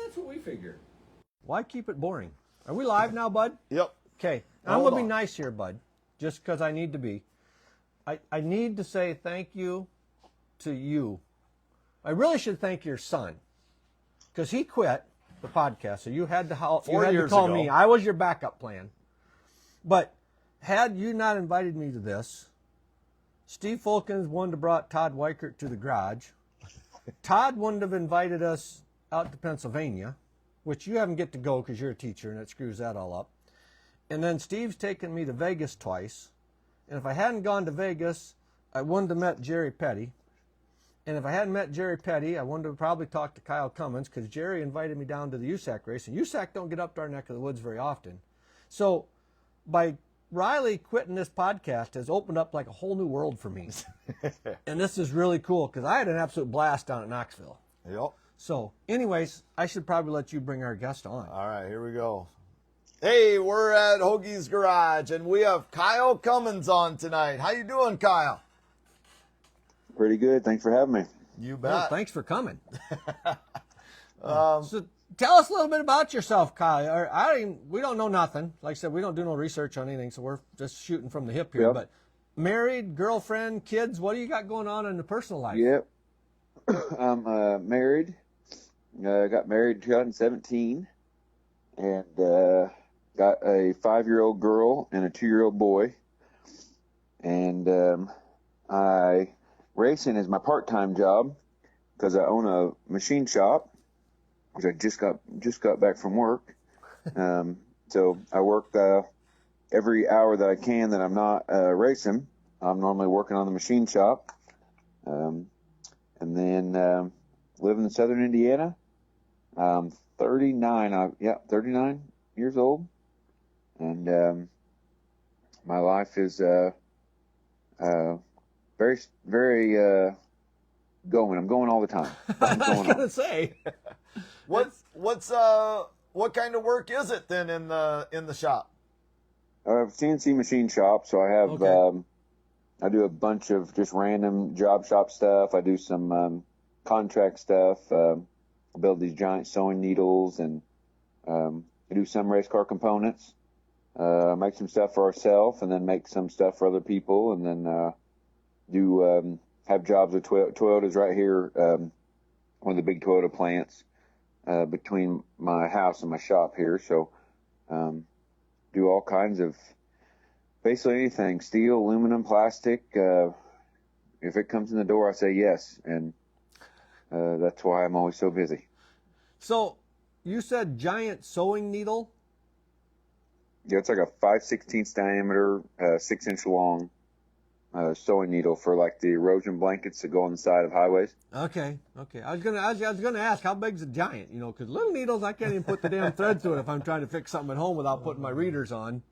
that's what we figured. Why keep it boring? Are we live now, Bud? Yep. Okay. I'm going to be nice here, Bud, just because I need to be. I need to say thank you to you. I really should thank your son, because he quit the podcast, so you had to call me. I was your backup plan. But had you not invited me to this, Steve Fulkins wouldn't have brought Todd Weichert to the garage. Todd wouldn't have invited us out to Pennsylvania, which you haven't get to go because you're a teacher, and it screws that all up. And then Steve's taken me to Vegas twice. And if I hadn't gone to Vegas, I wouldn't have met Jerry Petty. And if I hadn't met Jerry Petty, I wouldn't have probably talked to Kyle Cummins, because Jerry invited me down to the USAC race. And USAC don't get up to our neck of the woods very often. So by Riley quitting this podcast has opened up like a whole new world for me. And this is really cool, because I had an absolute blast down at Knoxville. Yep. So anyways, I should probably let you bring our guest on. All right, here we go. Hey, we're at Hoagie's Garage, and we have Kyle Cummins on tonight. How you doing, Kyle? Pretty good. Thanks for having me. You bet. Well, thanks for coming. So tell us a little bit about yourself, Kyle. We don't know nothing. Like I said, we don't do no research on anything, so we're just shooting from the hip here. Yep. But married, girlfriend, kids, what do you got going on in the personal life? Yep. I'm married. Got married in 2017, and got a 5-year-old girl and a 2-year-old boy. And racing is my part-time job, because I own a machine shop, which I just got back from work. So I work every hour that I can that I'm not racing. I'm normally working on the machine shop, and then live in southern Indiana. 39 years old, and my life is very, very going. I'm going all the time. I was gonna say, what kind of work is it then in the shop? I have a CNC machine shop, so I have Okay. I do a bunch of just random job shop stuff. I do some contract stuff. I build these giant sewing needles, and I do some race car components. Make some stuff for ourselves, and then make some stuff for other people, and then have jobs with Toyota's right here. One of the big Toyota plants between my house and my shop here. So do all kinds of basically anything: steel, aluminum, plastic. If it comes in the door, I say yes, and that's why I'm always so busy. So you said giant sewing needle? Yeah, it's like a 5/16 diameter, 6-inch long sewing needle for like the erosion blankets that go on the side of highways. Okay. I was gonna ask, how big's a giant? You know, because little needles, I can't even put the damn thread through it if I'm trying to fix something at home without putting my readers on.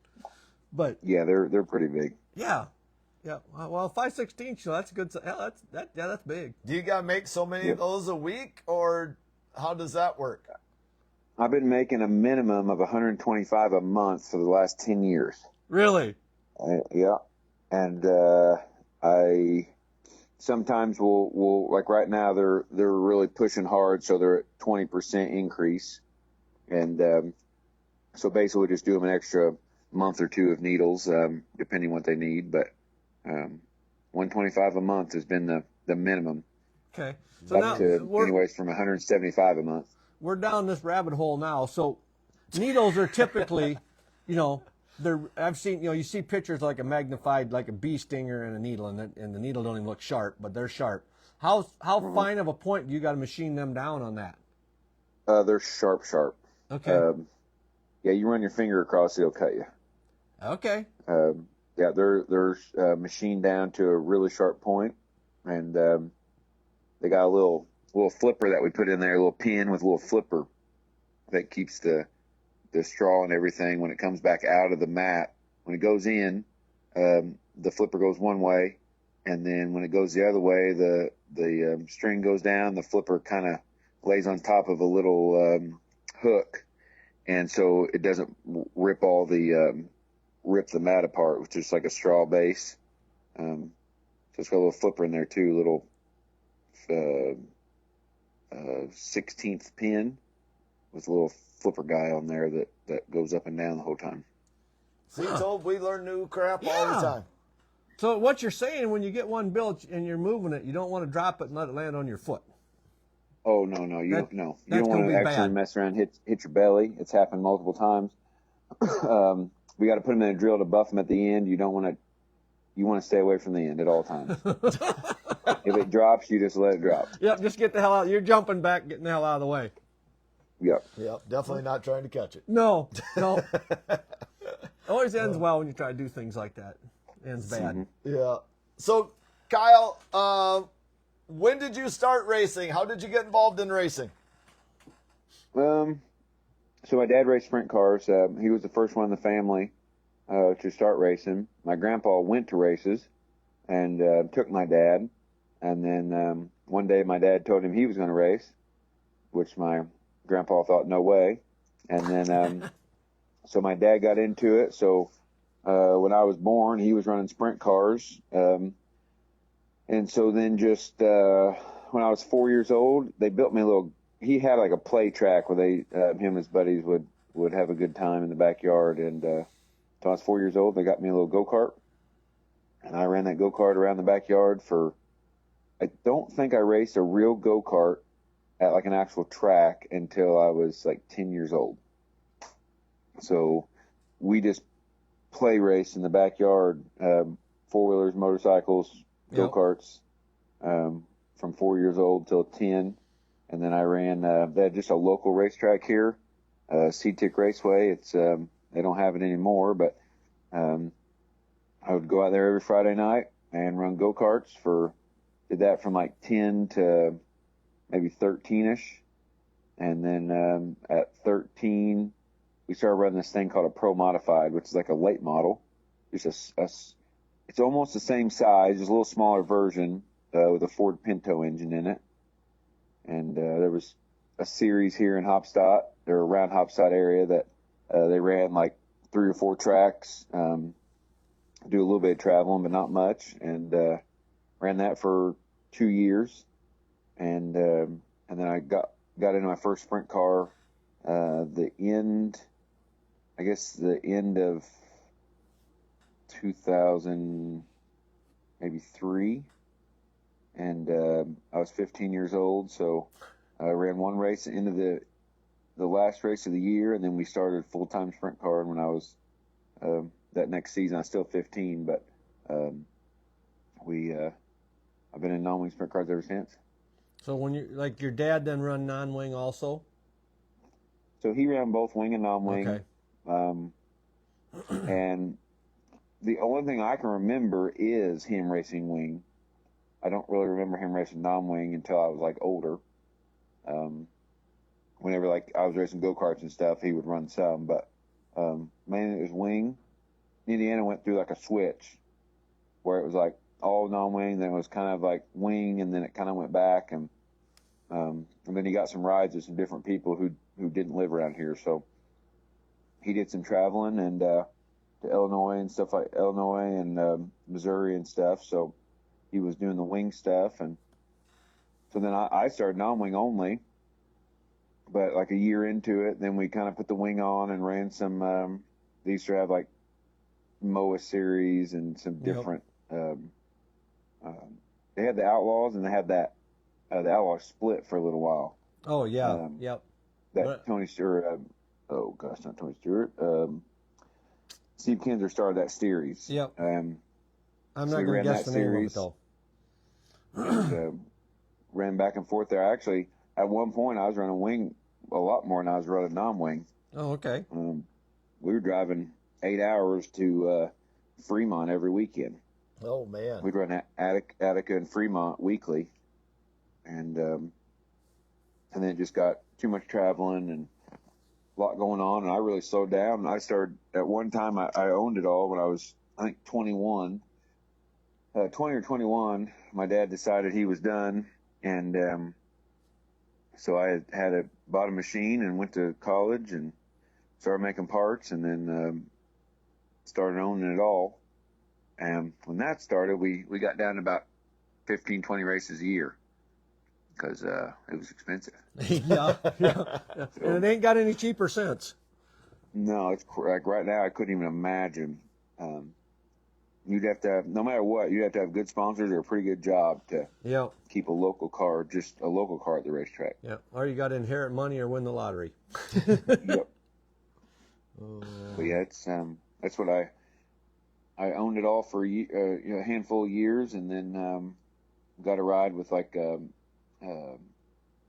But Yeah, they're pretty big. yeah. Well, 5/16, so that's a good. That's big. Do you gotta make so many of those a week, or how does that work? I've been making a minimum of 125 a month for the last 10 years. Really? Yeah, and I sometimes will like right now they're really pushing hard, so they're at 20% increase, and so basically we just do them an extra month or two of needles, depending what they need, but 125 a month has been the minimum. Okay. So now anyways from 175 a month. We're down this rabbit hole now. So needles are typically, I've seen, you see pictures like a magnified, like a bee stinger and a needle, and the needle don't even look sharp, but they're sharp. How fine of a point do you got to machine them down on that? They're sharp. Okay. Yeah, you run your finger across, it'll cut you. Okay. Yeah, they're machined down to a really sharp point, and they got a little flipper that we put in there, a little pin with a little flipper that keeps the straw and everything when it comes back out of the mat. When it goes in, the flipper goes one way, and then when it goes the other way, the string goes down, the flipper kind of lays on top of a little hook, and so it doesn't rip the mat apart, which is like a straw base. So it's got a little flipper in there too, little 16th pin. with a little flipper guy on there that goes up and down the whole time. See, told we learn new crap all the Yeah. time. So what you're saying, when you get one built and you're moving it, you don't want to drop it and let it land on your foot. Oh no, you That- don't. No, you that's don't want gonna to be actually bad. mess around, hit your belly. It's happened multiple times. We got to put them in a drill to buff them at the end. You don't want to. You want to stay away from the end at all times. If it drops, you just let it drop. Yep, just get the hell out. You're jumping back, getting the hell out of the way. Yep. Yep, definitely not trying to catch it. No. Always ends well when you try to do things like that. Ends bad. Yeah. So, Kyle, when did you start racing? How did you get involved in racing? So my dad raced sprint cars. He was the first one in the family to start racing. My grandpa went to races and took my dad. And then one day my dad told him he was going to race, which my grandpa thought, no way. And then so my dad got into it. So when I was born, he was running sprint cars. And so then just when I was 4 years old, they built me a little. He had like a play track where him and his buddies would have a good time in the backyard. And so I was 4 years old. They got me a little go-kart, and I ran that go-kart around the backyard for. I don't think I raced a real go-kart at like an actual track until I was like 10 years old. So we just play race in the backyard, four-wheelers, motorcycles, Yep. go-karts, from 4 years old till 10. And then I ran, they had just a local racetrack here, Sea-Tick Raceway. It's, they don't have it anymore, but, I would go out there every Friday night and run go-karts did that from like 10 to maybe 13-ish. And then, at 13, we started running this thing called a Pro Modified, which is like a late model. Just it's almost the same size, just a little smaller version, with a Ford Pinto engine in it. And there was a series here in Hopstadt, or around Hopstadt area, that they ran like 3 or 4 tracks, do a little bit of traveling, but not much, and ran that for 2 years. And then I got into my first sprint car the end of 2000, maybe 3. And I was 15 years old, so I ran one race into the last race of the year, and then we started full-time sprint car. When I was that next season, I was still 15, but I've been in non-wing sprint cars ever since. So when your dad then run non-wing also? So he ran both wing and non-wing. Okay. And the only thing I can remember is him racing wing. I don't really remember him racing non-wing until I was like older. Whenever like I was racing go-karts and stuff, he would run some, but mainly it was wing. Indiana went through like a switch where it was like all non-wing, then it was kind of like wing, and then it kind of went back, and then he got some rides with some different people who didn't live around here, so he did some traveling and to Illinois and stuff, like Illinois and Missouri and stuff. So he was doing the wing stuff, and so then I started non-wing only. But like a year into it, then we kind of put the wing on and ran some. They used to have like MOA series and some different. They had the Outlaws, and they had that the Outlaws split for a little while. Oh yeah. Yep. That Tony Stewart. Oh gosh, not Tony Stewart. Steve Kinzer started that series. Yep. I'm I'm so not we going ran to guess that the name of it series. though. And, ran back and forth there. Actually, at one point, I was running wing a lot more than I was running non-wing. Oh, okay. We were driving 8 hours to Fremont every weekend. Oh, man. We'd run Attica and Fremont weekly, and then it just got too much traveling and a lot going on, and I really slowed down. And I started at one time. I owned it all when I was, I think, 21. 20 or 21, my dad decided he was done, and so I had bought a machine and went to college and started making parts, and then started owning it all. And when that started, we got down to about 15, 20 races a year. because it was expensive. yeah, yeah. And it ain't got any cheaper since. No, it's like right now I couldn't even imagine. You'd have to have, no matter what, you'd have to have good sponsors or a pretty good job to Yeah, keep a local car, just a local car at the racetrack. yeah. Or you got to inherit money or win the lottery. Yep. But yeah, it's that's what I owned it all for a handful of years, and then got a ride with like I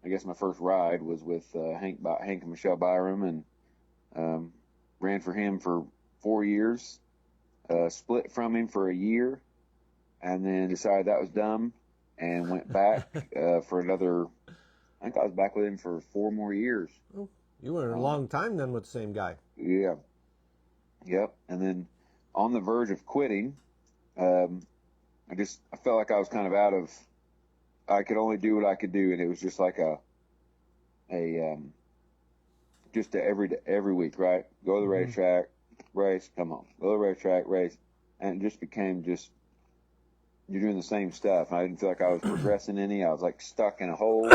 guess my first ride was with Hank and Michelle Byram, and ran for him for 4 years. Split from him for a year, and then decided that was dumb, and went back for another. I think I was back with him for 4 more years. Oh, you were a long time then with the same guy. Yeah. Yep. And then on the verge of quitting, I felt like I was kind of out of. I could only do what I could do, and it was just like just every week, right? Go to the racetrack, race, come home. Go to the racetrack, race, and it just became you're doing the same stuff. I didn't feel like I was progressing any. I was like stuck in a hole,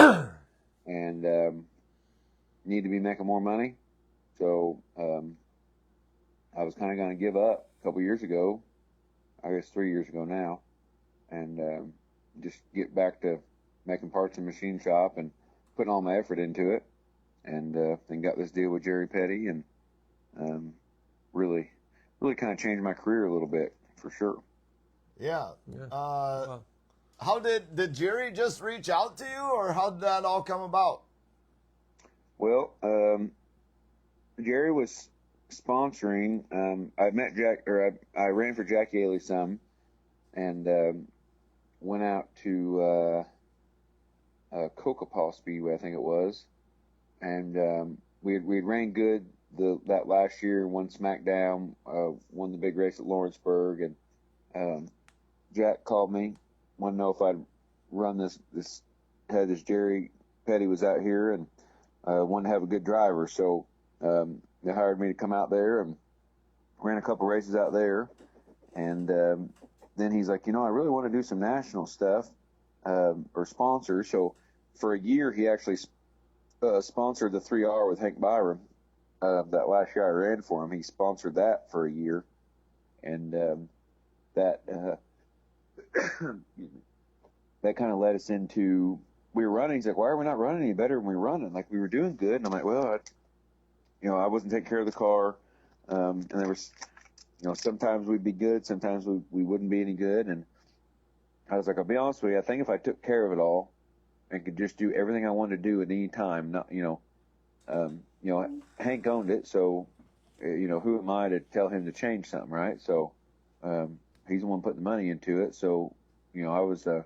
and need to be making more money. So I was kind of going to give up a couple years ago, I guess 3 years ago now, and just get back to making parts in the machine shop and putting all my effort into it. And then got this deal with Jerry Petty, and really kind of changed my career a little bit, for sure. Yeah. Wow. How did Jerry just reach out to you, or how did that all come about? Well, Jerry was sponsoring. I met Jack, or I ran for Jack Yaley some, and went out to Coca-Paw Speedway, I think it was, and we had ran good that last year. Won SmackDown, won the big race at Lawrenceburg, and Jack called me, wanted to know if I'd run this Jerry Petty was out here, and wanted to have a good driver. So they hired me to come out there and ran a couple races out there. And then he's like, I really want to do some national stuff or sponsor. So for a year, he actually sponsored the 3R with Hank Byram. That last year I ran for him, he sponsored that for a year. And that that kind of led us into, we were running. He's like, why are we not running any better when we were running? Like, we were doing good. And I'm like, well, I wasn't taking care of the car. And there was, sometimes we'd be good, sometimes we wouldn't be any good. And I was like, I'll be honest with you, I think if I took care of it all and could just do everything I wanted to do at any time, not, Hank owned it, so, who am I to tell him to change something, right? So, he's the one putting the money into it. So, I was a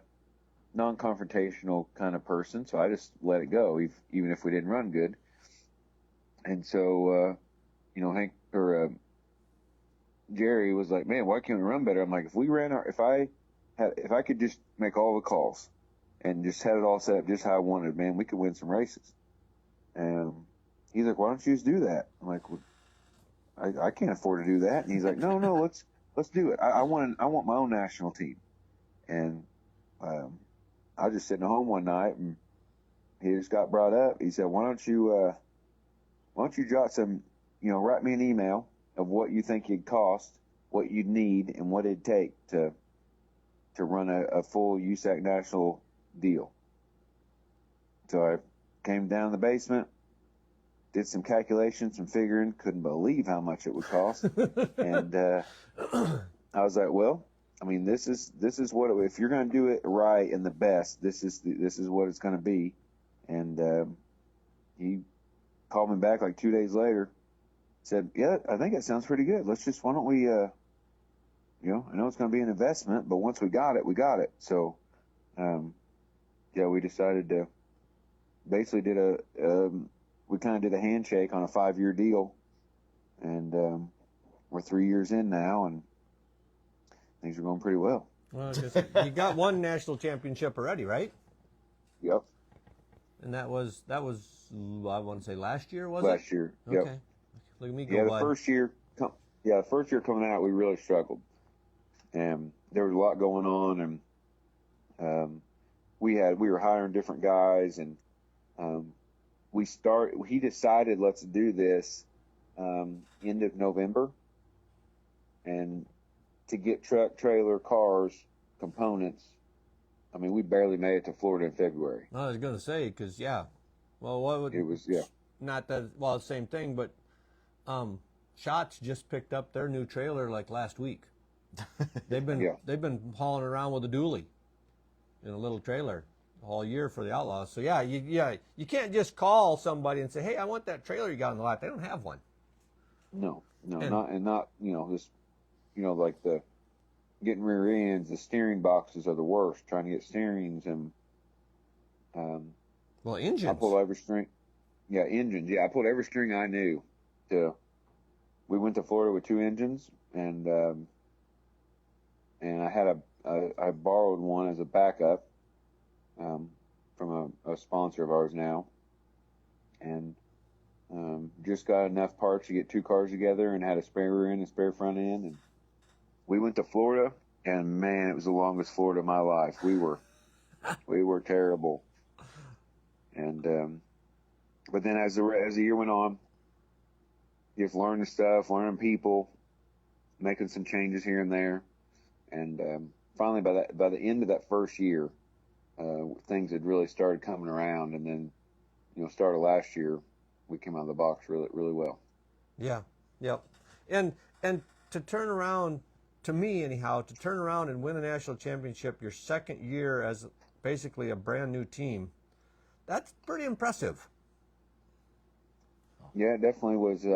non-confrontational kind of person, so I just let it go, even if we didn't run good. And so, Hank or Jerry was like, man, why can't we run better? I'm like, if I could just make all the calls and just had it all set up just how I wanted, man, we could win some races. And he's like, why don't you just do that? I'm like, well, I can't afford to do that. And he's like, no, let's do it. I want my own national team. And I was just sitting at home one night, and he just got brought up. He said, why don't you jot some, write me an email of what you think it'd cost, what you'd need, and what it'd take to run a full USAC national deal. So I came down in the basement, did some calculations, some figuring, couldn't believe how much it would cost. And I was like, well, I mean, this is what if you're going to do it right and the best, this is what it's going to be. And he called me back like 2 days later, said, yeah, I think that sounds pretty good. Why don't we, I know it's going to be an investment, but once we got it, we got it. So, we decided to basically we kind of did a handshake on a 5-year deal, and we're 3 years in now, and things are going pretty well. Well, I guess you got one national championship already, right? Yep. And that was I want to say last year, was it? Last year. Yep. Okay. Look at me go, Yeah, the bud. first year coming out, we really struggled, and there was a lot going on, and we were hiring different guys, and he decided, let's do this end of November, and to get truck, trailer, cars, components, I mean, we barely made it to Florida in February. I was going to say, because, well, what would... It was, yeah. Not that, well, the same thing, but Shots just picked up their new trailer like last week. They've been hauling around with a dually in a little trailer all year for the Outlaws. So you can't just call somebody and say, hey, I want that trailer you got on the lot. They don't have one. No, not just like the getting rear ends. The steering boxes are the worst. Trying to get steerings and well, engines. I pulled every string. Yeah, engines. Yeah, I pulled every string I knew. We went to Florida with 2 engines, and I had I borrowed one as a backup from a sponsor of ours now, and just got enough parts to get 2 cars together, and had a spare rear end and spare front end, and we went to Florida, and man, it was the longest Florida of my life. We were terrible, and but then as the year went on, just learning stuff, learning people, making some changes here and there, and finally by the end of that first year, things had really started coming around, and then start of last year, we came out of the box really, really well. Yeah, yep, and to turn around, to me anyhow, to turn around and win a national championship your second year as basically a brand new team, that's pretty impressive. Yeah, it definitely was.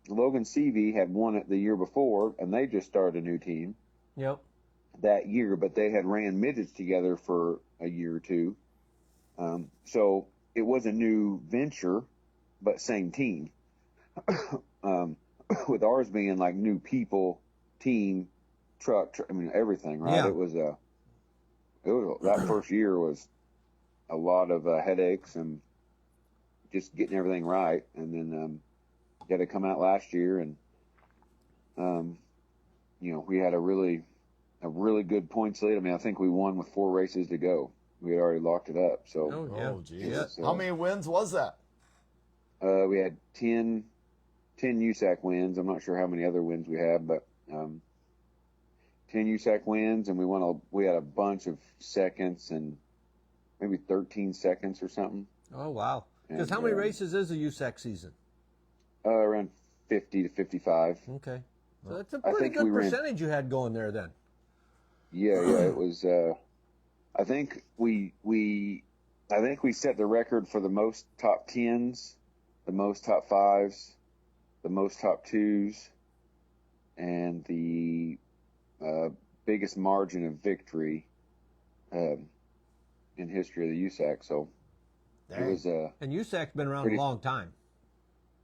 Logan Seavey had won it the year before, and they just started a new team. Yep. That year, but they had ran midgets together for a year or two. So it was a new venture, but same team. With ours being like new people, team, truck, I mean everything, right? Yeah. It was that first year was a lot of headaches and just getting everything right, and then got to come out last year, and we had a really good points lead. I mean, I think we won with 4 races to go. We had already locked it up. So oh geez, yeah. How many wins was that? We had 10 USAC wins. I'm not sure how many other wins we had, but 10 USAC wins, and we had a bunch of seconds and maybe 13 seconds or something. Oh wow! Because how many races is a USAC season? Around 50 to 55. Okay, so that's a pretty good percentage you had going there then. Yeah, it was. I think we set the record for the most top 10s, the most top 5s, the most top 2s, and the biggest margin of victory in history of the USAC. So it was and USAC's been around a long time.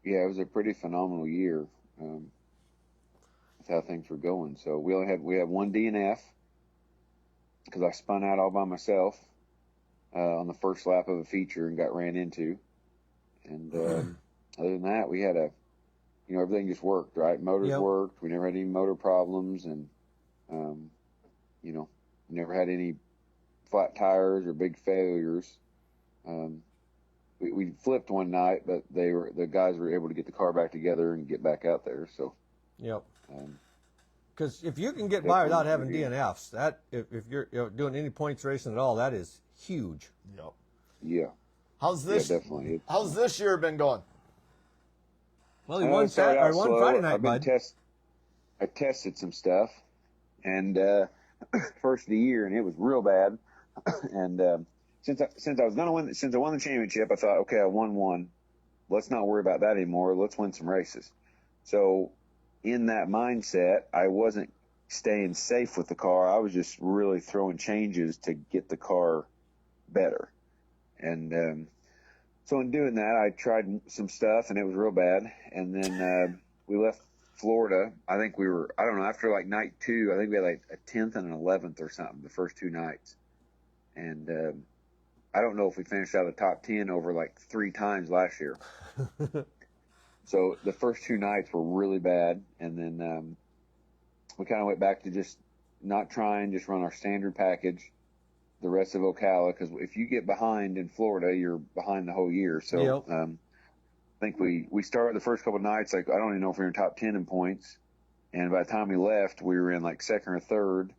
Yeah, it was a pretty phenomenal year. That's how things were going. So we had 1 DNF because I spun out all by myself on the first lap of a feature and got ran into. And other than that, we had everything just worked, right? Motors worked. We never had any motor problems, and never had any flat tires or big failures. We flipped one night, but the guys were able to get the car back together and get back out there. So, yep. Because if you can get by without having DNFs, that if you're doing any points racing at all, that is huge. Yep. Yeah. How's this? Yeah, definitely. How's this year been going? Well, he won Friday night, bud. I tested some stuff, and first of the year, and it was real bad. And since I was going to win, since I won the championship, I thought, okay, I won one. Let's not worry about that anymore. Let's win some races. So in that mindset, I wasn't staying safe with the car. I was just really throwing changes to get the car better. And so in doing that, I tried some stuff, and it was real bad. And then we left Florida. I think after like night 2, I think we had like a 10th and an 11th or something the first 2 nights. And I don't know if we finished out of the top 10 over like 3 times last year. So the first 2 nights were really bad, and then we kind of went back to just not try and just run our standard package the rest of Ocala, because if you get behind in Florida, you're behind the whole year. So Yep. I think we started the first couple of nights, like I don't even know if we were in top 10 in points, and by the time we left, we were in like second or third,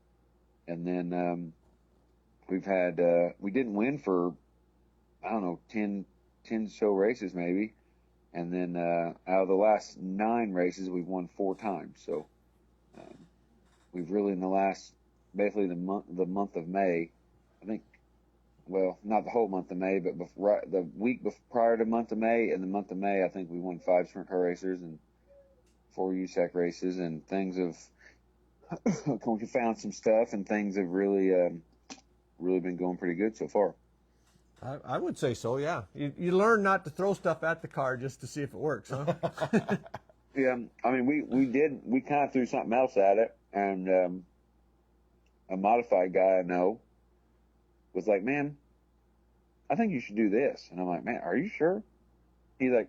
and then we've had we didn't win for I don't know 10 show races maybe, and then out of the last 9 races, we've won 4 times. So we've really in the last basically the month of May, I think. Well, not the whole month of May, but the week prior to the month of May and the month of May, I think we won 5 sprint car races and 4 USAC races, and things have we found some stuff, and things have really been going pretty good so far. I would say so, yeah. You learn not to throw stuff at the car just to see if it works, huh? Yeah, I mean, we kind of threw something else at it, and a modified guy I know was like, man, I think you should do this. And I'm like, man, are you sure? He's like,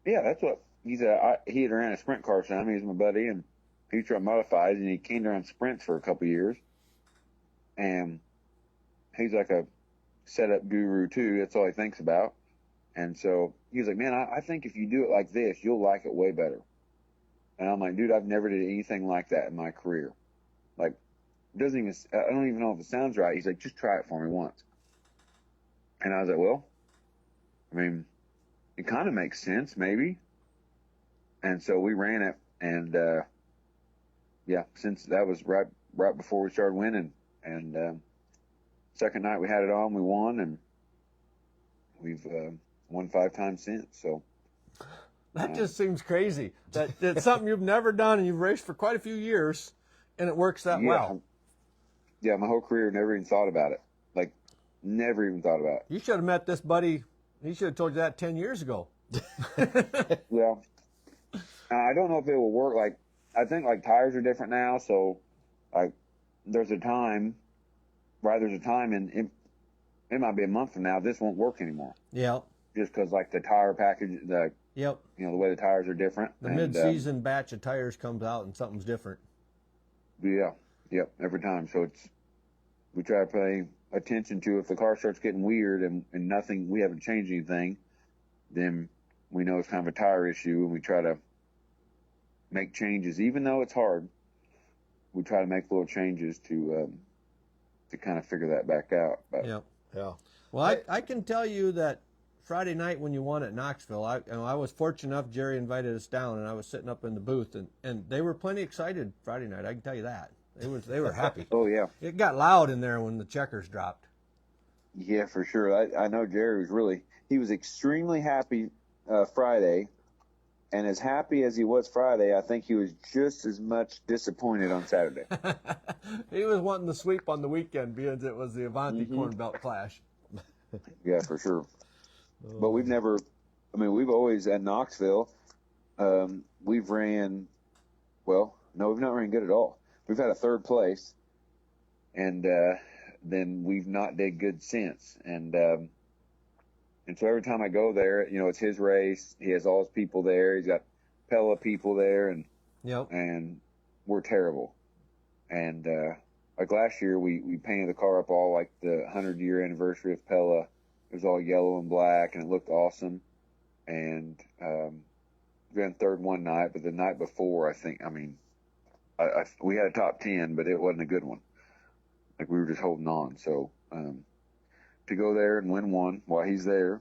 yeah, that's what, he had ran a sprint car some. He's my buddy, and he tried modifieds, and he came around sprints for a couple of years. And he's like a setup guru too. That's all he thinks about. And so he was like, man, I think if you do it like this, you'll like it way better. And I'm like, dude, I've never did anything like that in my career. Like, I don't even know if it sounds right. He's like, just try it for me once. And I was like, well, I mean, it kind of makes sense, maybe. And so we ran it, and yeah, since that was right before we started winning, and second night we had it on, we won, and we've won 5 times since. So That just seems crazy. That's something you've never done, and you've raced for quite a few years, and it works that well. Yeah, my whole career never even thought about it. Like, never even thought about it. You should have met this buddy. He should have told you that 10 years ago. Well, I don't know if it will work. Like, I think like tires are different now, so like there's a time, and it might be a month from now, this won't work anymore. Yeah. Just because like the tire package, Yep. The way the tires are different. The mid-season batch of tires comes out and something's different. Yeah. Yep. Every time. So we try to pay attention to if the car starts getting weird and we haven't changed anything, then we know it's kind of a tire issue, and we try to make changes, even though it's hard. We try to make little changes to kind of figure that back out. But, Yep. Yeah. Well, I can tell you that Friday night when you won at Knoxville, I was fortunate enough. Jerry invited us down, and I was sitting up in the booth, and they were plenty excited Friday night. I can tell you that they were happy. Oh yeah. It got loud in there when the checkers dropped. Yeah, for sure. I know Jerry he was extremely happy Friday, and as happy as he was Friday, I think he was just as much disappointed on Saturday. He was wanting the sweep on the weekend because it was the Avanti Corn Belt Clash. Yeah, for sure. But we've always at Knoxville, we've ran, well, no, we've not ran good at all. We've had a 3rd place, and then we've not did good since. And so every time I go there, it's his race. He has all his people there. He's got Pella people there, and Yep. and we're terrible. And like last year, we painted the car up all like the 100-year anniversary of Pella. It was all yellow and black, and it looked awesome. And we ran 3rd one night, but the night before, we had a top 10, but it wasn't a good one. Like, we were just holding on. So to go there and win one while he's there,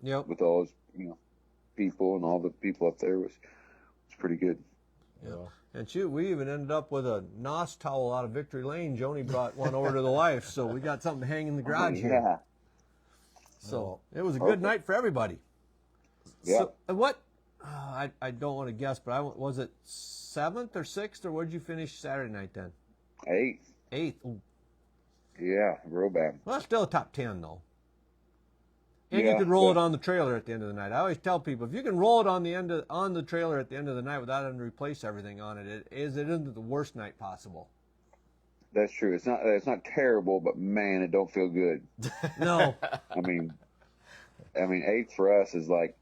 Yep. with all his people and all the people up there was pretty good. Yeah. And shoot, we even ended up with a NOS towel out of Victory Lane. Joni brought one over to the wife, so we got something to hang in the garage here. Yeah. So it was a good night for everybody. Yeah. So, what? I don't want to guess, but was it 7th or 6th, or what did you finish Saturday night then? 8th. 8th. Ooh. Yeah, real bad. Well, that's still a top 10 though. And Yeah, you could roll but- it on the trailer at the end of the night. I always tell people, if you can roll it on the trailer at the end of the night without having to replace everything on it, it isn't the worst night possible. That's true. It's not terrible, but man, it don't feel good. No. I mean, 8th for us is like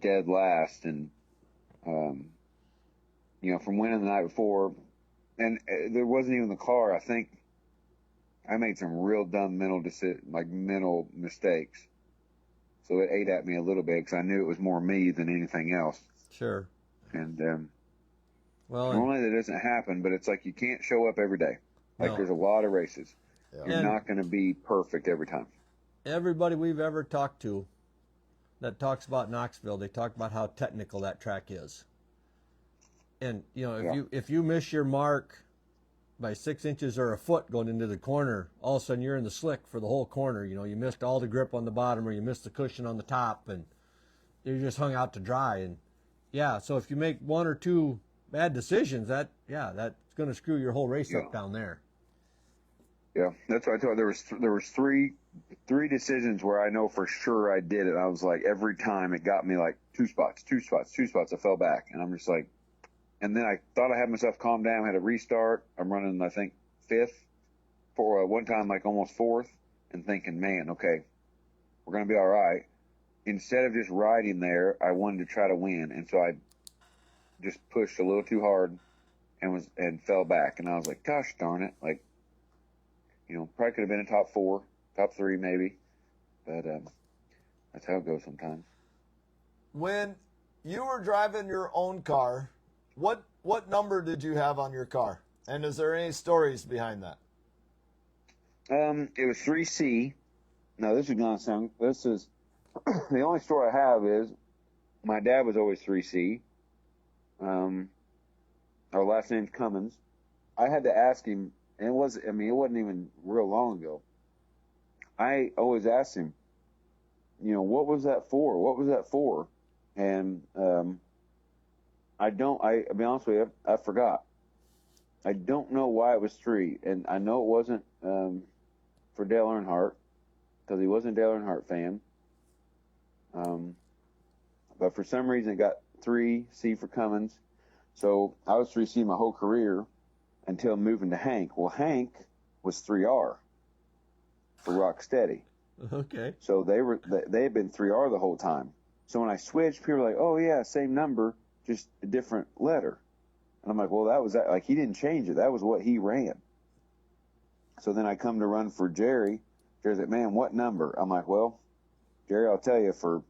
dead last, and from winning the night before, and there wasn't even the car. I think I made some real dumb mental mistakes. So it ate at me a little bit because I knew it was more me than anything else. Sure. And Well, normally that doesn't happen, but it's like you can't show up every day. Like No. there's a lot of races. Yeah. You're And- not going to be perfect every time. everybody we've ever talked to that talks about Knoxville, they talk about how technical that track is. And if you miss your mark by 6 inches or a foot going into the corner, all of a sudden you're in the slick for the whole corner. You missed all the grip on the bottom, or you missed the cushion on the top, and you're just hung out to dry. And yeah, so if you make one or two bad decisions, that's going to screw your whole race up down there. Yeah, that's what I told you. There was three decisions where I know for sure I did it. I was like, every time it got me like two spots. I fell back, and I'm just like, and then I thought I had myself calmed down, had a restart. I'm running, I think, fifth for one time, like almost fourth, and thinking, man, okay, we're gonna be all right. Instead of just riding there, I wanted to try to win, and so I just pushed a little too hard and fell back, and I was like, gosh darn it, like. Probably could have been in top 4, top 3 maybe, but that's how it goes sometimes. When you were driving your own car, what number did you have on your car? And is there any stories behind that? It was 3C. Now this is gonna sound. This is the only story I have is my dad was always 3C. Our last name's Cummins. I had to ask him. And it wasn't even real long ago. I always asked him, what was that for? What was that for? And I'll be honest with you, I forgot. I don't know why it was 3. And I know it wasn't for Dale Earnhardt, because he wasn't a Dale Earnhardt fan. But for some reason it got 3C for Cummins. So I was 3C my whole career. Until moving to Hank. Well, Hank was 3R for Rocksteady. Okay. So they had been 3R the whole time. So when I switched, people were like, "Oh yeah, same number, just a different letter." And I'm like, "Well, that was that. Like he didn't change it. That was what he ran." So then I come to run for Jerry. Jerry's like, "Man, what number?" I'm like, "Well, Jerry, I'll tell you, for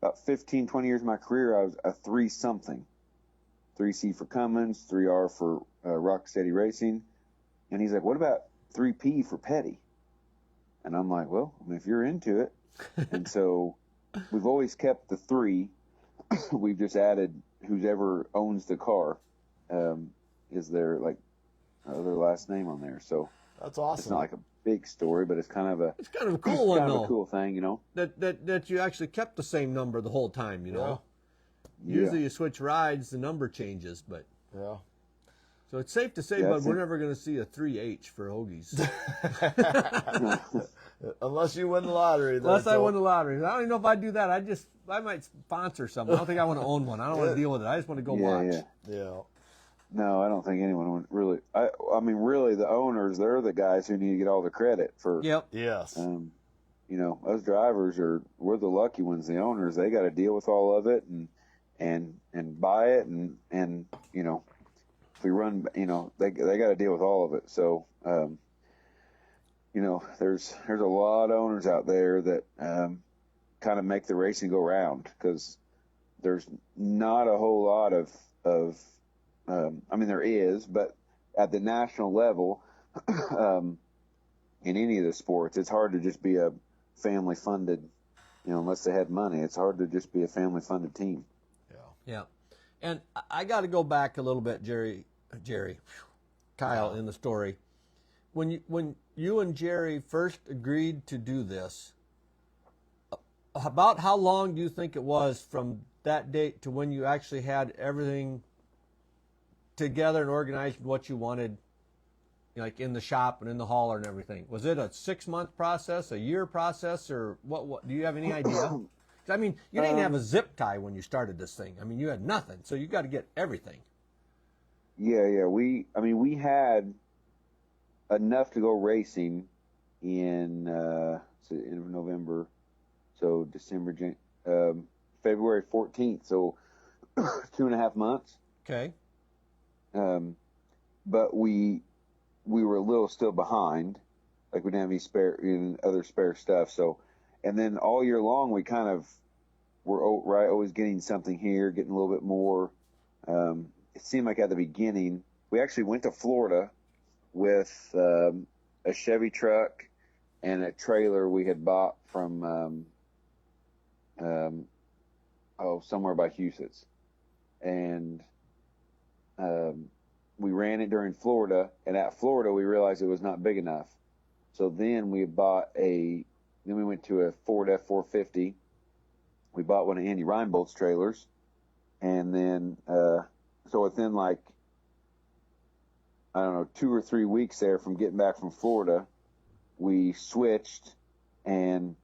about 15, 20 years of my career, I was a 3-something. 3C for Cummins, 3R for Rocksteady Racing." And he's like, "What about 3P for Petty?" And I'm like, "Well, if you're into it." And so we've always kept the 3. We've just added whoever owns the car is their last name on there. So That's awesome. it's not like a big story, but it's kind of a cool one, kind of though. a cool thing, That you actually kept the same number the whole time, Yeah. Usually you switch rides, the number changes, but Yeah. so it's safe to say, Yeah, bud, we're never going to see a 3H for Hoagies. Unless you win the lottery. Unless I so- win the lottery. I don't even know if I'd do that. I might sponsor something. I don't think I want to own one. I don't want to deal with it. I just want to go watch. Yeah. Yeah. No, I don't think anyone would really. I mean, really, the owners, they're the guys who need to get all the credit for. Yep. Yes. Us drivers we're the lucky ones. The owners, they got to deal with all of it and buy it and if we run, they got to deal with all of it. So, there's a lot of owners out there that kind of make the racing go round, because there's not a whole lot of there is, but at the national level, in any of the sports, it's hard to just be a family funded, unless they had money. It's hard to just be a family funded team. Yeah. And I got to go back a little bit, Kyle, in the story. When you and Jerry first agreed to do this, about how long do you think it was from that date to when you actually had everything together and organized what you wanted, like in the shop and in the hauler and everything? Was it a 6-month process, a year process, or what do you have any idea? I mean, you didn't have a zip tie when you started this thing. I mean, you had nothing, so you got to get everything. Yeah. We had enough to go racing in November, so February 14th, so 2.5 months. Okay. but we were a little still behind. Like we didn't have any other spare stuff. So, and then all year long we kind of were always getting something here, getting a little bit more. It seemed like at the beginning we actually went to Florida with a Chevy truck and a trailer we had bought from somewhere by Huset's, and we ran it during Florida, and at Florida we realized it was not big enough. So then we went to a Ford F-450. We bought one of Andy Reinbold's trailers, and then so within like, I don't know, 2 or 3 weeks there from getting back from Florida, we switched and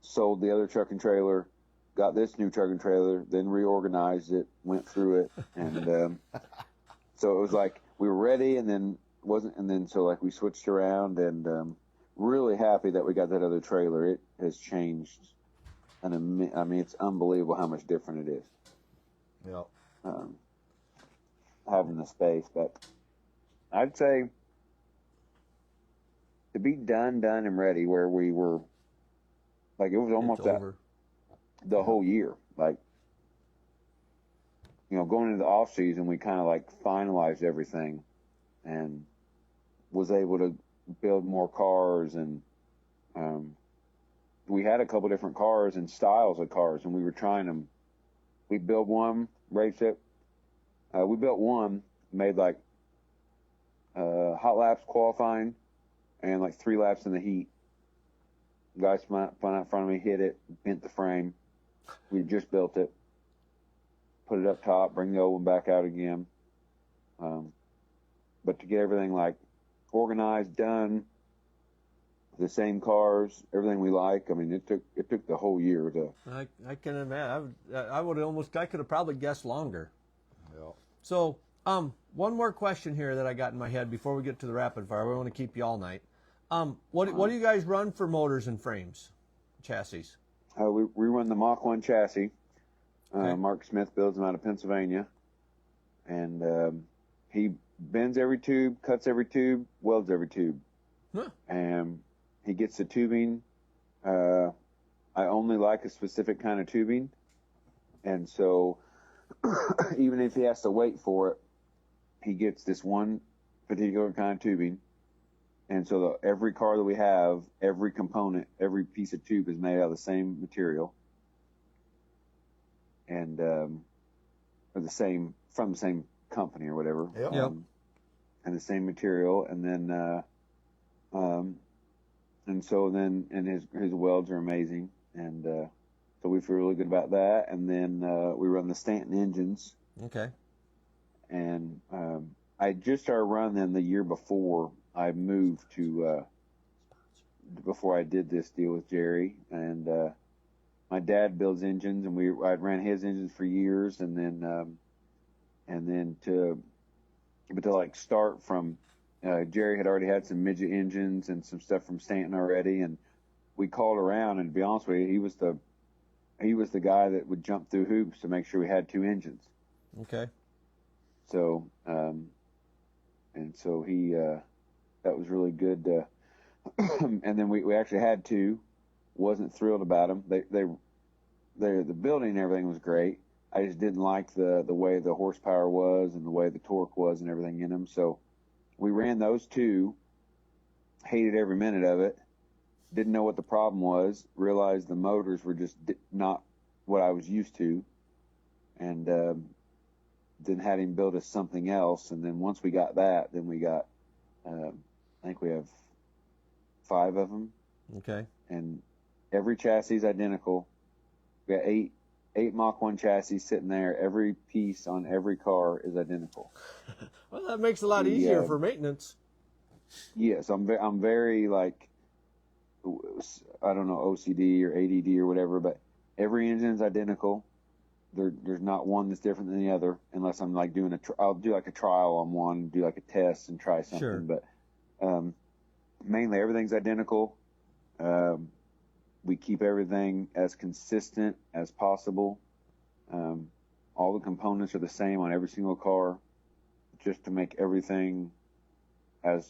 sold the other truck and trailer, got this new truck and trailer, then reorganized it, went through it, and so it was like we were ready, and then so like we switched around, and really happy that we got that other trailer. It has changed, and I mean it's unbelievable how much different it is. Yep. Having the space, but I'd say to be done and ready where we were, like it was almost over the whole year. Like, you know, going into the off season, we kind of like finalized everything and was able to build more cars, and we had a couple different cars and styles of cars, and we were trying them. We built one, raced it. We built one, made like hot laps qualifying and like 3 laps in the heat. Guy spun out in front of me, hit it, bent the frame. We just built it, put it up top, bring the old one back out again. But to get everything like organized, done, the same cars, everything we like. I mean, it took the whole year to. I can imagine. I could have probably guessed longer. Yeah. So, one more question here that I got in my head before we get to the rapid fire. We want to keep you all night. What do you guys run for motors and frames, chassis? We run the Mach 1 chassis. Okay. Mark Smith builds them out of Pennsylvania, and he bends every tube, cuts every tube, welds every tube, and he gets the tubing. I only like a specific kind of tubing, and so even if he has to wait for it, he gets this one particular kind of tubing. And so every car that we have, every component, every piece of tube is made out of the same material, and from the same company or whatever. Yep. And the same material, and then his welds are amazing, and so we feel really good about that. And then we run the Stanton engines. Okay. And I just started running them the year before I moved to, before I did this deal with Jerry. And my dad builds engines, and I ran his engines for years, and then to like start from, Jerry had already had some midget engines and some stuff from Stanton already, and we called around, and to be honest with you, he was the guy that would jump through hoops to make sure we had 2 engines. Okay. So, and so he, that was really good. And then we actually had 2, wasn't thrilled about them. The building and everything was great. I just didn't like the way the horsepower was and the way the torque was and everything in them. So we ran those 2, hated every minute of it. Didn't know what the problem was, realized the motors were just not what I was used to. And, then had him build us something else, and then once we got that, then we got, I think we have 5 of them. Okay. And every chassis is identical. We got 8 Mach 1 chassis sitting there. Every piece on every car is identical. Well, that makes it a lot easier for maintenance. Yes, I'm very like, I don't know, OCD or ADD or whatever, but every engine's identical. There's not one that's different than the other, unless I'm like doing I'll do like a trial on one, do like a test and try something. Sure. But mainly everything's identical. We keep everything as consistent as possible. All the components are the same on every single car, just to make everything as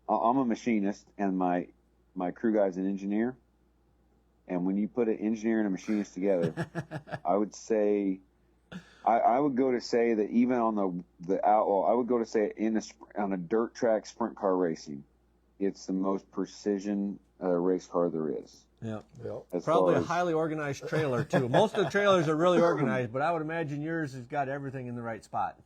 I'm a machinist and my crew guy's an engineer. And when you put an engineer and a machinist together, I would say, I would go to say that even on the outlaw, I would go to say on a dirt track sprint car racing, it's the most precision race car there is. Yeah. Yep. Probably a highly organized trailer too. Most of the trailers are really organized, but I would imagine yours has got everything in the right spot.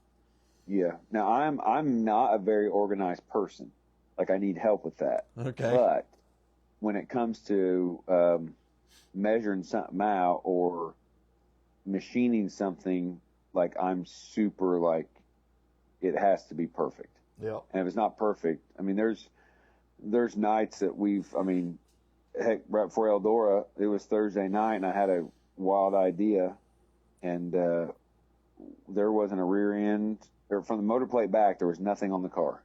Yeah. Now I'm not a very organized person. Like I need help with that. Okay. But when it comes to measuring something out or machining something, like I'm super like it has to be perfect. Yep. And if it's not perfect, I mean, there's nights that heck, right before Eldora, it was Thursday night, and I had a wild idea, and there wasn't a rear end, or from the motor plate back, there was nothing on the car.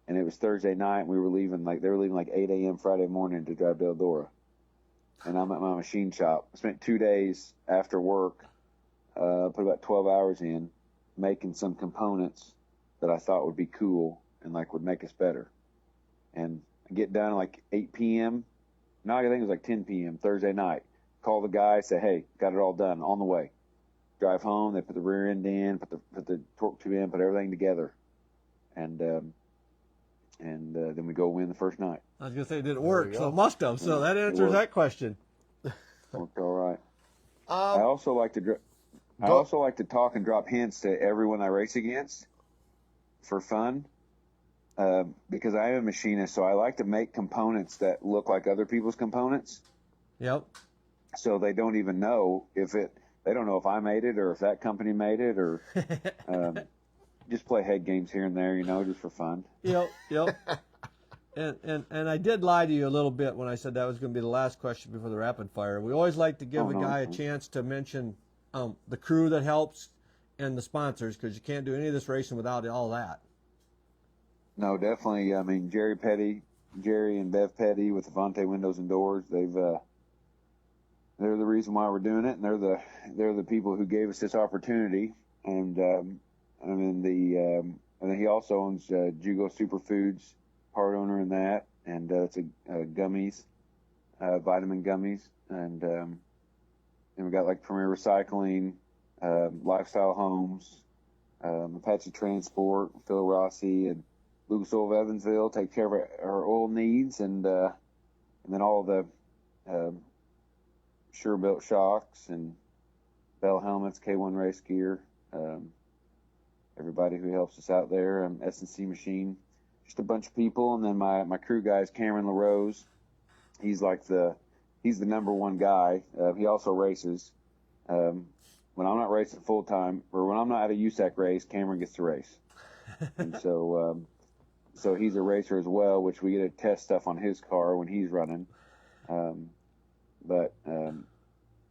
And it was Thursday night, and they were leaving like 8 a.m. Friday morning to drive to Eldora. And I'm at my machine shop. I spent 2 days after work, put about 12 hours in, making some components that I thought would be cool and like would make us better. And I get done at like 8 p.m. No, I think it was like 10 p.m. Thursday night. Call the guy, say, hey, got it all done, on the way. Drive home, they put the rear end in, put the torque tube in, put everything together. And then we go win the first night. I was going to say, did it work? So it must have. So that answers that question. Worked all right. I also like to talk and drop hints to everyone I race against for fun, because I am a machinist, so I like to make components that look like other people's components. Yep. So they don't even know they don't know if I made it or if that company made it, or just play head games here and there, just for fun. Yep. And I did lie to you a little bit when I said that was going to be the last question before the rapid fire. We always like to give a guy a chance to mention the crew that helps and the sponsors, because you can't do any of this racing without all that. No, definitely. I mean, Jerry and Bev Petty with Avante Windows and Doors, they're the reason why we're doing it, and they're the people who gave us this opportunity. And and then he also owns Jugo Superfoods, part owner in that, and it's a gummies, vitamin gummies, and we got like Premier Recycling, Lifestyle Homes, Apache Transport, Phil Rossi, and Lucas Oil of Evansville take care of our oil needs, and then all the Sure Built shocks and Bell helmets, K1 race gear, everybody who helps us out there, S&C Machine, just a bunch of people, and then my crew guy is Cameron LaRose. He's the number one guy. He also races. When I'm not racing full time, or when I'm not at a USAC race, Cameron gets to race, and so he's a racer as well, which we get to test stuff on his car when he's running.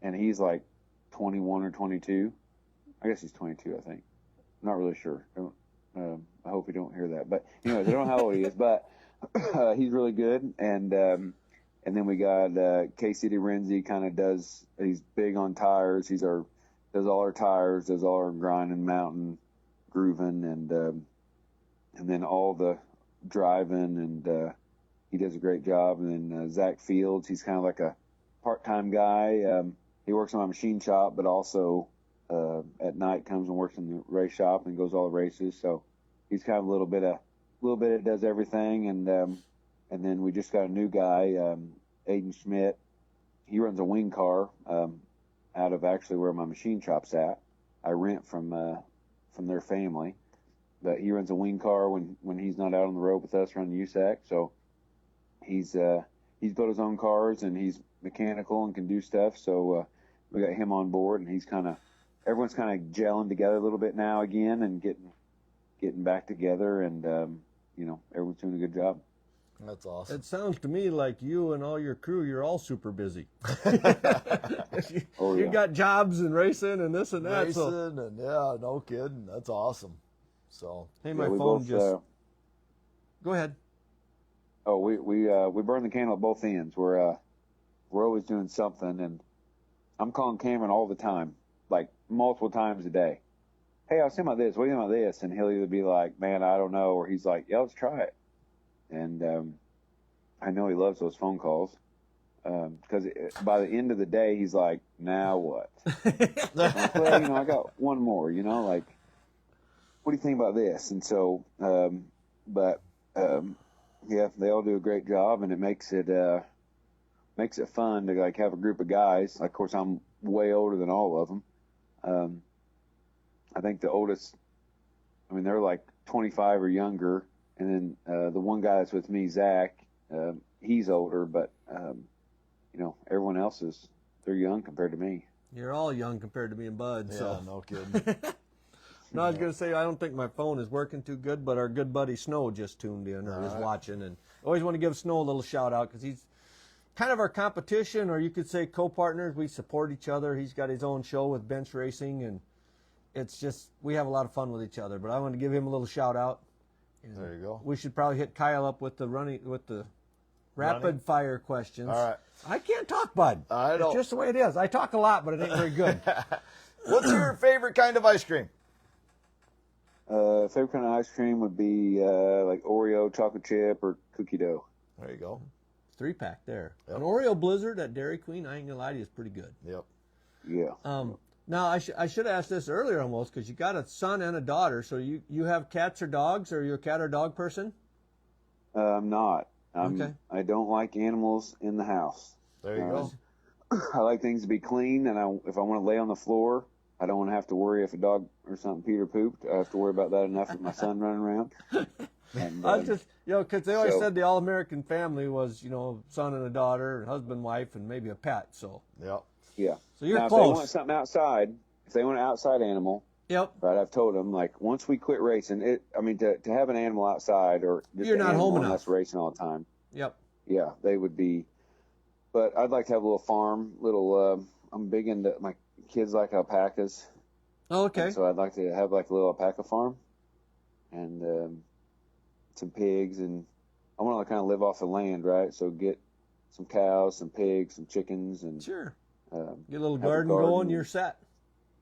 And he's like 21 or 22. I guess he's 22, I think. I'm not really sure. I hope you don't hear that. But anyways, I don't know how old he is, but he's really good. And then we got Casey DeRenzi, he's big on tires. Does all our tires, does all our grinding, mounting, grooving, and then all the driving, and he does a great job. And then Zach Fields, he's kind of like a part-time guy. He works in my machine shop, but also at night comes and works in the race shop and goes all the races. So he's kind of a little bit of does everything. And then we just got a new guy, Aiden Schmidt. He runs a wing car out of actually where my machine shop's at. I rent from their family, but he runs a wing car when he's not out on the road with us running USAC. So he's built his own cars, and he's mechanical and can do stuff. So we got him on board, and everyone's kind of gelling together a little bit now again, and getting back together, and everyone's doing a good job. That's awesome. It sounds to me like you and all your crew, you're all super busy. You got jobs and racing and this and that. And yeah, no kidding. That's awesome. So hey, my phone just. Go ahead. Oh, we burn the candle at both ends. We're always doing something, and I'm calling Cameron all the time, like multiple times a day. Hey, I was thinking about this. What do you think about this? And he'll either be like, man, I don't know, or he's like, yeah, let's try it. and I know he loves those phone calls because by the end of the day, he's like, "Now what?" I'm like, well, I got one more. Like, what do you think about this? And so, yeah, they all do a great job, and it makes it fun to like have a group of guys. Like, of course, I'm way older than all of them. I think the oldest, they're like 25 or younger, and then the one guy that's with me, Zach, he's older, but everyone else they're young compared to me. You're all young compared to me and Bud. Yeah, So. no kidding. No, I was going to say, I don't think my phone is working too good, but our good buddy Snow just tuned in or is watching. And I always want to give Snow a little shout out because he's kind of our competition, or you could say co-partners. We support each other. He's got his own show with bench racing, and it's just, we have a lot of fun with each other. But I want to give him a little shout out. And There you go. we should probably hit Kyle up with the rapid fire questions. All right. I can't talk, Bud. I don't. It's just the way it is. I talk a lot, but it ain't very good. What's your favorite kind of ice cream? Favorite kind of ice cream would be like Oreo, chocolate chip, or cookie dough. There you go. 3-pack there. Yep. An Oreo Blizzard at Dairy Queen, I ain't gonna lie to you, is pretty good. Yep. Yeah. Now I should have asked this earlier almost, because you got a son and a daughter. So you have cats or dogs, or you're a cat or dog person? I'm not. Okay. I don't like animals in the house. There you go. I like things to be clean, and if I want to lay on the floor, I don't want to have to worry if a dog or something peed or pooped. I have to worry about that enough with my son running around. And, I just, because they always so- said the all-American family was, son and a daughter, husband, wife, and maybe a pet. So Yep. yeah. So you're now, close. If they want something outside, if they want an outside animal, Yep. right? I've told them, like, once we quit racing, to have an animal outside or just You're an not animal home and enough. us racing all the time, Yep. yeah, they would be. But I'd like to have a little farm, I'm big into, my kids like alpacas. Oh, okay. And so I'd like to have like a little alpaca farm and some pigs, and I want to kind of live off the land, right? So get some cows, some pigs, some chickens, and Sure. um, Get a little have a garden garden. going, you're set.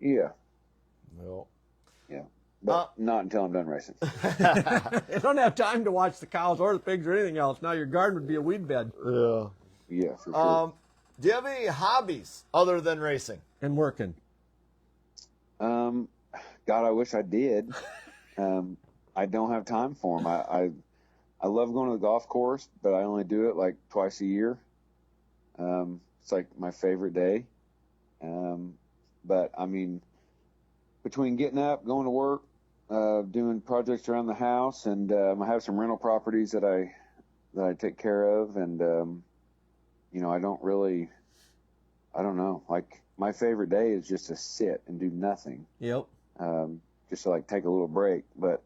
yeah, Yep. yeah. But not until I'm done racing. You don't have time to watch the cows or the pigs or anything else. Now your garden would be a weed bed. Yeah. Yeah, for sure. Do you have any hobbies other than racing? And working. God, I wish I did. I don't have time for them. I love going to the golf course, but I only do it like twice a year. It's like my favorite day. But between getting up, going to work, doing projects around the house, and I have some rental properties that I take care of, and I don't know. Like, my favorite day is just to sit and do nothing. Yep. Just to like take a little break. But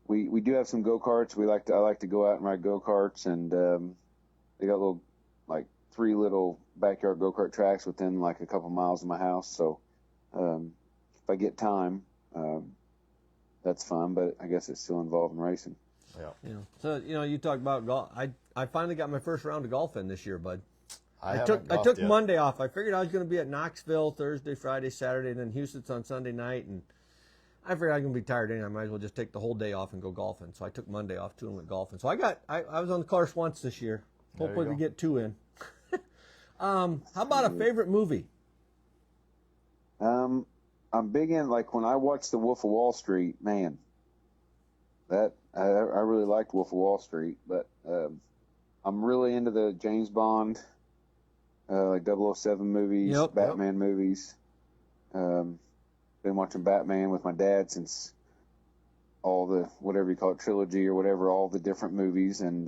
we do have some go-karts. I like to go out and ride go-karts, and they got three little backyard go-kart tracks within like a couple miles of my house. So if I get time, that's fun, but I guess it's still involved in racing. Yeah. So you talk about golf. I finally got my first round of golf in this year, bud. I haven't took golfed yet. Monday off. I figured I was going to be at Knoxville Thursday, Friday, Saturday, and then Houston's on Sunday night. And I figured I was going to be tired anyway. I might as well just take the whole day off and go golfing. So I took Monday off too and went golfing. So I was on the course once this year. There you Hopefully we go. get 2 in. How about a favorite movie? I'm big in, like, when I watched The Wolf of Wall Street, man, that I really liked Wolf of Wall Street, but I'm really into the James Bond, like 007 movies, Yep. Batman movies. Been watching Batman with my dad since all the, whatever you call it, trilogy or whatever, all the different movies. And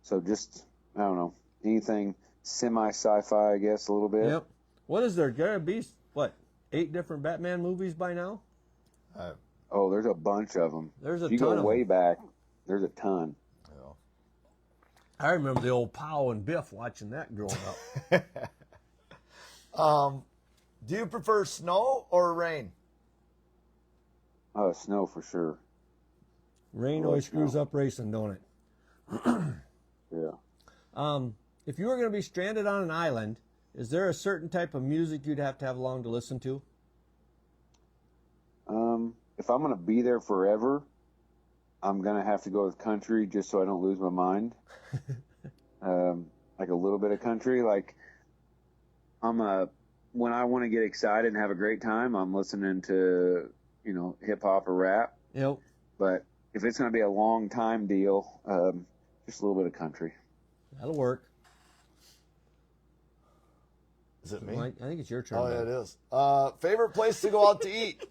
so just, I don't know, anything semi-sci-fi, I guess, a little bit. Yep. What is there? Gotta be, 8 different Batman movies by now? Oh, there's a bunch of them. There's a If you ton go of way them. back, there's a ton. I remember the old Pow and Biff watching that growing up. Do you prefer snow or rain? Oh, snow for sure. Rain Oh, always snow. screws up racing, don't it? Yeah. If you were going to be stranded on an island, is there a certain type of music you'd have to have along to listen to? If I'm going to be there forever, I'm gonna have to go with country just so I don't lose my mind. Like a little bit of country. Like when I want to get excited and have a great time, I'm listening to hip hop or rap. Yep. But if it's gonna be a long time deal, just a little bit of country. That'll work. Is it me? Mike, I think it's your turn. Oh, yeah, man. it is. Favorite place to go out to eat?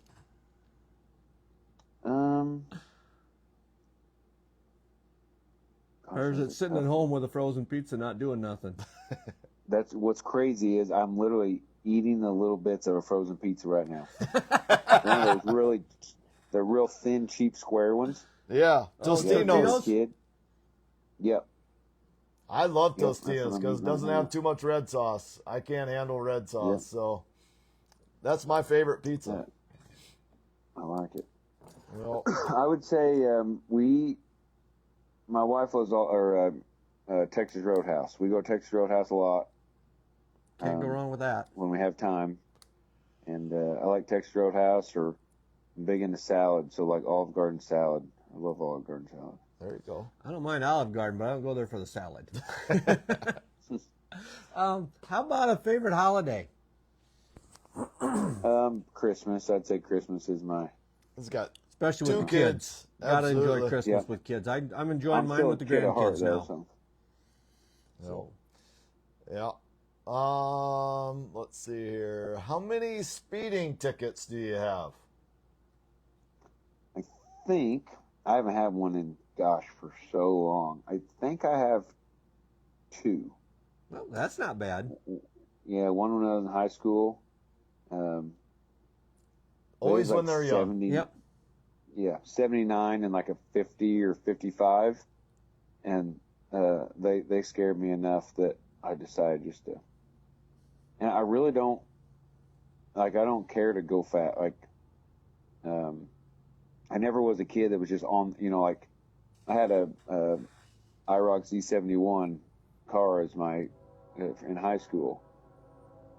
Or is it sitting at home with a frozen pizza not doing nothing? That's what's crazy is I'm literally eating the little bits of a frozen pizza right now. One of those the real thin, cheap, square ones. Yeah, Tostinos. Tostinos. Kid. Yep. I love Yep, that's Tostinos what I'm because it eating doesn't right have now. too much red sauce. I can't handle red sauce, Yep. so that's my favorite pizza. I like it. Well, I would say my wife was Texas Roadhouse. We go to Texas Roadhouse a lot. Can't go wrong with that. When we have time. And I like Texas Roadhouse, or I'm big into salad, so like Olive Garden salad. I love Olive Garden salad. there you go. I don't mind Olive Garden, but I don't go there for the salad. How about a favorite holiday? Christmas. I'd say Christmas is my. It's got Especially with two the kids. Gotta enjoy Absolutely. Christmas Yeah. with kids. I'm enjoying I'm mine still with the a kid at heart, grandkids though, now. so. So, yeah. Let's see here. How many speeding tickets do you have? I think I haven't had one in for so long. I think I have 2. Well, that's not bad. Yeah, one when I was in high school. Always it was when they're young. 70, Yep. Yeah, 79 and like a 50 or 55, and they scared me enough that I decided just to. And I really don't I don't care to go fast. Like, I never was a kid that was just on. Like I had a IROC Z71 car as my in high school,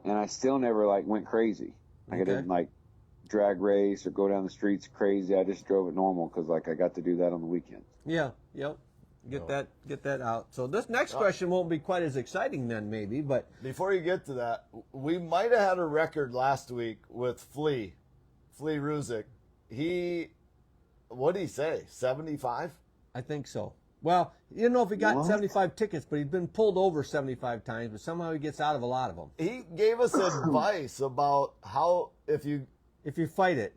and I still never went crazy. Like I didn't drag race or go down the streets crazy. I just drove it normal because I got to do that on the weekends. Yeah. Yep. Get that out. So this next question won't be quite as exciting then, maybe, but Before you get to that, we might have had a record last week with Flea Ruzick. What did he say, 75? I think so. Well, you don't know if he got What? 75 tickets, but he's been pulled over 75 times, but somehow he gets out of a lot of them. He gave us advice about how if you fight it,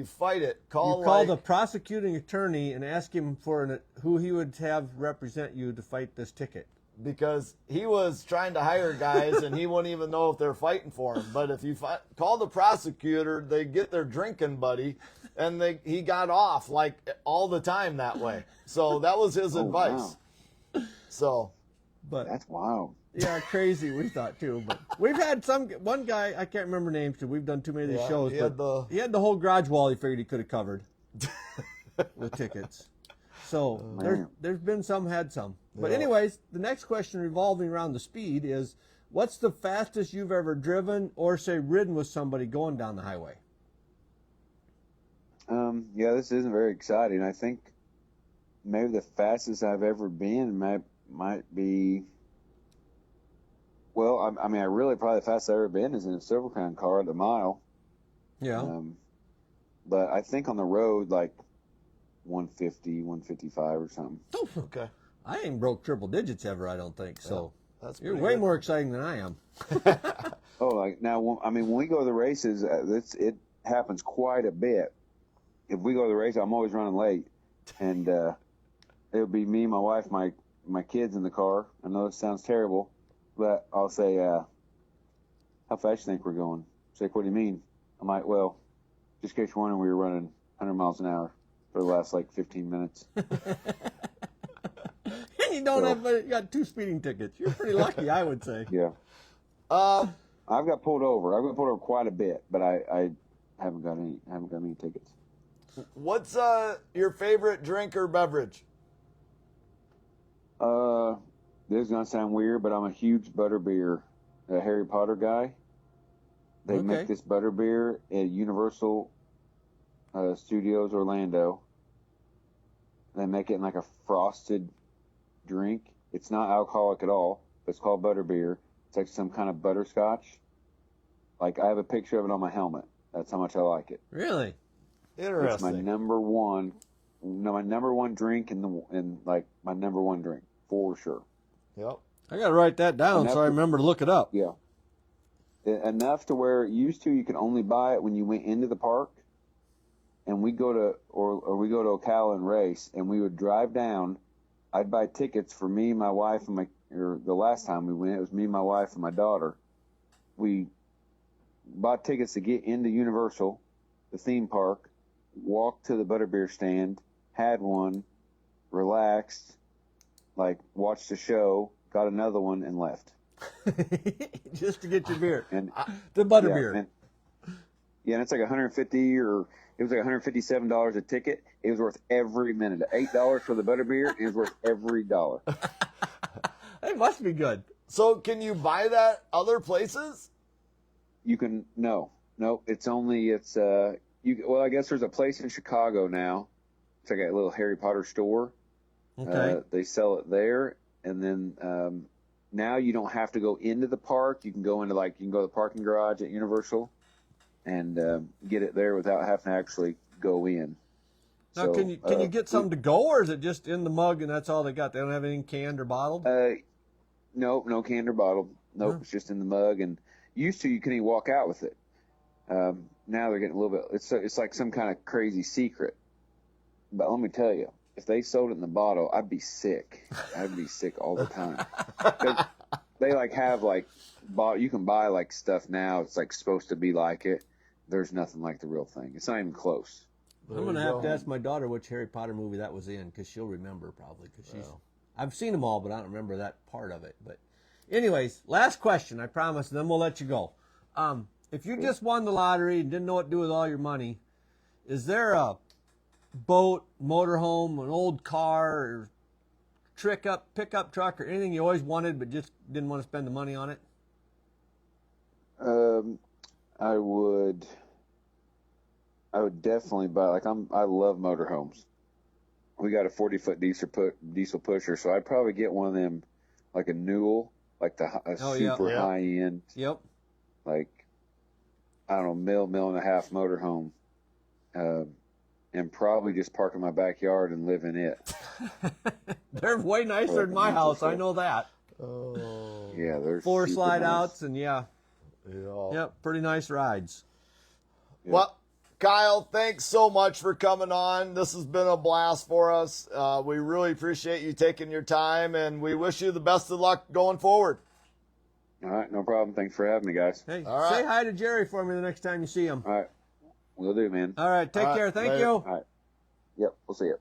fight it, call you call the prosecuting attorney and ask him for who he would have represent you to fight this ticket. because he was trying to hire guys and he wouldn't even know if they're fighting for him. But if you call the prosecutor, they get their drinking buddy, and he got off all the time that way. So that was his advice. Wow. So, But That's wild. yeah, crazy we thought too. But we've had one guy, I can't remember names because we've done too many of these Yeah, shows. he But had he had the whole garage wall he figured he could have covered with tickets. So there's been some, had some. But Yeah. anyways, the next question revolving around the speed is, what's the fastest you've ever driven or say ridden with somebody going down the highway? Yeah, this isn't very exciting. I think maybe the fastest I've ever been might be. Well, I mean, really probably the fastest I've ever been is in a Silver Crown car at the mile. Yeah. But I think on the road, 150, 155 or something. okay. I ain't broke triple digits ever, I don't think. So That's you're pretty way good. more exciting than I am. Oh, now, when we go to the races, it happens quite a bit. If we go to the race, I'm always running late, and it'll be me, my wife, my kids in the car. I know this sounds terrible, but I'll say, "How fast you think we're going?" She's like, "What do you mean?" I'm like, "Well, just in case you're wondering, we were running 100 miles an hour for the last 15 minutes." And you don't you got 2 speeding tickets. You're pretty lucky, I would say. Yeah. I've got pulled over. I've got pulled over quite a bit, but I haven't got any tickets. What's your favorite drink or beverage? This is gonna sound weird, but I'm a huge butterbeer Harry Potter guy. They Okay. make this butterbeer at Universal Studios Orlando. They make it in like a frosted drink. It's not alcoholic at all. But it's called butterbeer. It's like some kind of butterscotch. Like I have a picture of it on my helmet. That's how much I like it. Really? Interesting. It's my number one drink and like my number one drink for sure. Yep. I got to write that down so I remember to look it up. Yeah. Enough to where it used to you could only buy it when you went into the park. And we go to Ocala and race, and we would drive down. I'd buy tickets for me, my wife, and the last time we went, it was me, my wife, and my daughter. We bought tickets to get into Universal, the theme park, walked to the butterbeer stand, had one, relaxed, like watched the show, got another one, and left. Just to get your beer. And the butterbeer. And it's like it was like $157 a ticket. It was worth every minute. $8 for the butterbeer, and it was worth every dollar. It must be good. So can you buy that other places? You can well, I guess there's a place in Chicago now. It's like a little Harry Potter store. Okay. They sell it there, and then now you don't have to go into the park. You can go into you can go to the parking garage at Universal and get it there without having to actually go in. Now, So, can you get some to go, or is it just in the mug and that's all they got? They don't have anything canned or bottled? No canned or bottled. Nope, It's just in the mug. And used to you couldn't even walk out with it. Now they're getting a little bit. It's like some kind of crazy secret. But let me tell you, if they sold it in the bottle, I'd be sick. I'd be sick all the time. They have you can buy stuff now. It's supposed to be like it. There's nothing like the real thing. It's not even close. I'm going to have to ask my daughter which Harry Potter movie that was in, because she'll remember probably. I've seen them all, but I don't remember that part of it. But anyways, last question, I promise, and then we'll let you go. If you just won the lottery and didn't know what to do with all your money, is there a boat, motorhome, an old car, or pickup truck, or anything you always wanted but just didn't want to spend the money on it? I would definitely buy, I love motorhomes. We got a 40-foot diesel pusher, so I'd probably get one of them, like a Newell, super high end. Yep. I don't know, mill and a half motorhome. And probably just park in my backyard and live in it. They're way nicer than my house, I know that. Oh. Yeah, they're 4 super slide nice. outs, and yep, pretty nice rides. Yeah. Well, Kyle, thanks so much for coming on. This has been a blast for us. We really appreciate you taking your time, and we wish you the best of luck going forward. All right, no problem. Thanks for having me, guys. Hey, All right. say hi to Jerry for me the next time you see him. All right, will do, man. All right, take care. Thank later. you. All right. Yep, we'll see you.